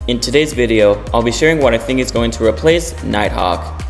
In today's video, I'll be sharing what I think is going to replace Nighthawk.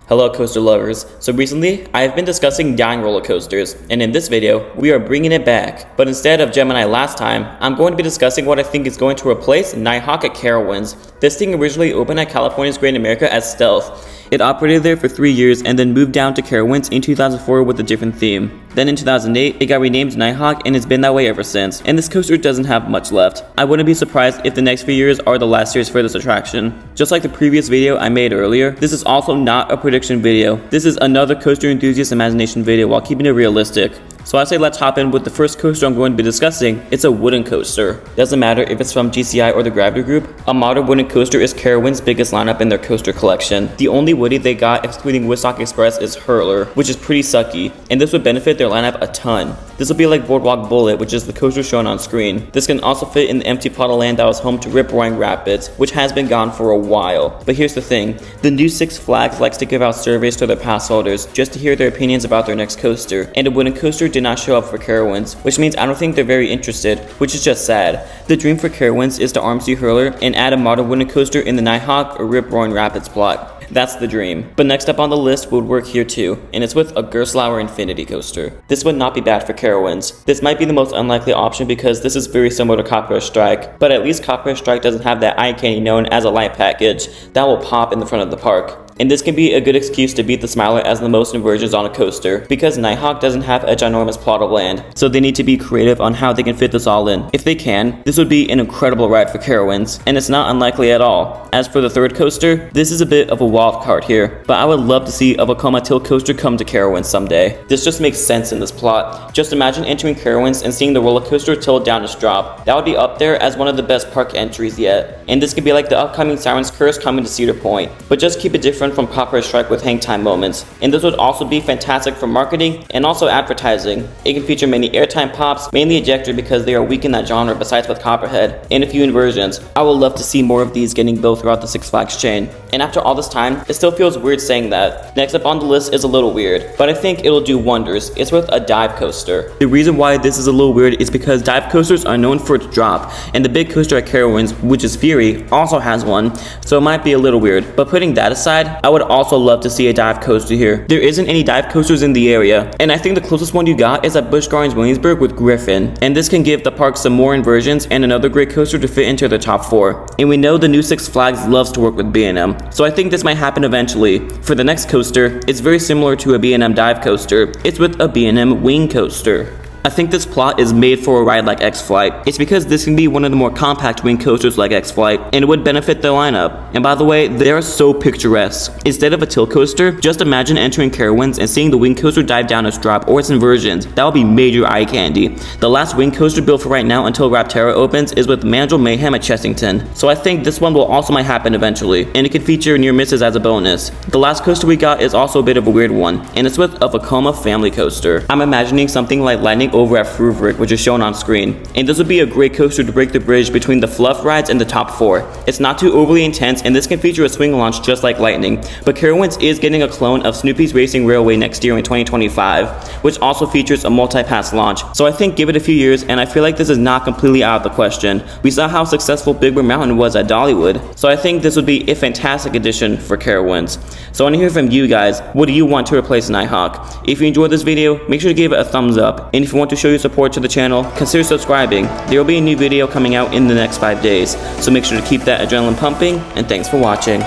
Hello coaster lovers. So recently, I've been discussing dying roller coasters, and in this video, we are bringing it back. But instead of Gemini last time, I'm going to be discussing what I think is going to replace Nighthawk at Carowinds. This thing originally opened at California's Great America as Stealth. It operated there for 3 years and then moved down to Carowinds in 2004 with a different theme. Then in 2008, it got renamed Nighthawk and it's been that way ever since. And this coaster doesn't have much left. I wouldn't be surprised if the next few years are the last years for this attraction. Just like the previous video I made earlier, this is also not a prediction video. This is another coaster enthusiast imagination video while keeping it realistic. So I say let's hop in with the first coaster I'm going to be discussing. It's a wooden coaster. Doesn't matter if it's from GCI or the Gravity Group, a modern wooden coaster is Carowinds' biggest lineup in their coaster collection. The only woody they got excluding Woodstock Express is Hurler, which is pretty sucky, and this would benefit their lineup a ton. This will be like Boardwalk Bullet, which is the coaster shown on screen. This can also fit in the empty plot of land that was home to Rip Roaring Rapids, which has been gone for a while. But here's the thing, the new Six Flags likes to give out surveys to their pass holders just to hear their opinions about their next coaster, and a wooden coaster did not show up for Carowinds, which means I don't think they're very interested, which is just sad. The dream for Carowinds is to RMC Hurler and add a modern wooden coaster in the Nighthawk or Rip Roaring Rapids plot. That's the dream. But next up on the list would work here too, and it's with a Gerstlauer Infinity coaster. This would not be bad for Carowinds. This might be the most unlikely option because this is very similar to Copperhead Strike, but at least Copperhead Strike doesn't have that eye candy known as a light package that will pop in the front of the park. And this can be a good excuse to beat the Smiler as the most inversions on a coaster, because Nighthawk doesn't have a ginormous plot of land, so they need to be creative on how they can fit this all in. If they can, this would be an incredible ride for Carowinds, and it's not unlikely at all. As for the third coaster, this is a bit of a wild card here, but I would love to see a Vekoma Till coaster come to Carowinds someday. This just makes sense in this plot. Just imagine entering Carowinds and seeing the roller coaster tilt down its drop. That would be up there as one of the best park entries yet. And this could be like the upcoming Siren's Curse coming to Cedar Point, but just keep it different from Copperhead Strike with hang time moments. And this would also be fantastic for marketing and also advertising. It can feature many airtime pops, mainly ejector because they are weak in that genre besides with Copperhead, and a few inversions. I would love to see more of these getting built throughout the Six Flags chain. And after all this time, it still feels weird saying that. Next up on the list is a little weird, but I think it'll do wonders. It's with a dive coaster. The reason why this is a little weird is because dive coasters are known for its drop, and the big coaster at Carowinds, which is Fury, also has one, so it might be a little weird. But putting that aside, I would also love to see a dive coaster here. There isn't any dive coasters in the area, and I think the closest one you got is at Busch Gardens Williamsburg with Griffin, and this can give the park some more inversions and another great coaster to fit into the top 4. And we know the new Six Flags loves to work with B&M, so I think this might happen eventually. For the next coaster, it's very similar to a B&M dive coaster. It's with a B&M wing coaster. I think this plot is made for a ride like X-Flight. It's because this can be one of the more compact wing coasters like X-Flight, and it would benefit the lineup. And by the way, they are so picturesque. Instead of a tilt coaster, just imagine entering Carowinds and seeing the wing coaster dive down its drop or its inversions. That would be major eye candy. The last wing coaster built for right now until Rapterra opens is with Mandrill Mayhem at Chessington. So I think this one will also might happen eventually, and it can feature near misses as a bonus. The last coaster we got is also a bit of a weird one, and it's with a Vekoma family coaster. I'm imagining something like Lightning over at Fruvrik, which is shown on screen. And this would be a great coaster to break the bridge between the fluff rides and the top 4. It's not too overly intense, and this can feature a swing launch just like Lightning. But Carowinds is getting a clone of Snoopy's Racing Railway next year in 2025, which also features a multi-pass launch. So I think give it a few years, and I feel like this is not completely out of the question. We saw how successful Big Bear Mountain was at Dollywood, so I think this would be a fantastic addition for Carowinds. So I want to hear from you guys. What do you want to replace Nighthawk? If you enjoyed this video, make sure to give it a thumbs up, and if you want to show your support to the channel, consider subscribing. There will be a new video coming out in the next 5 days, so make sure to keep that adrenaline pumping, and thanks for watching.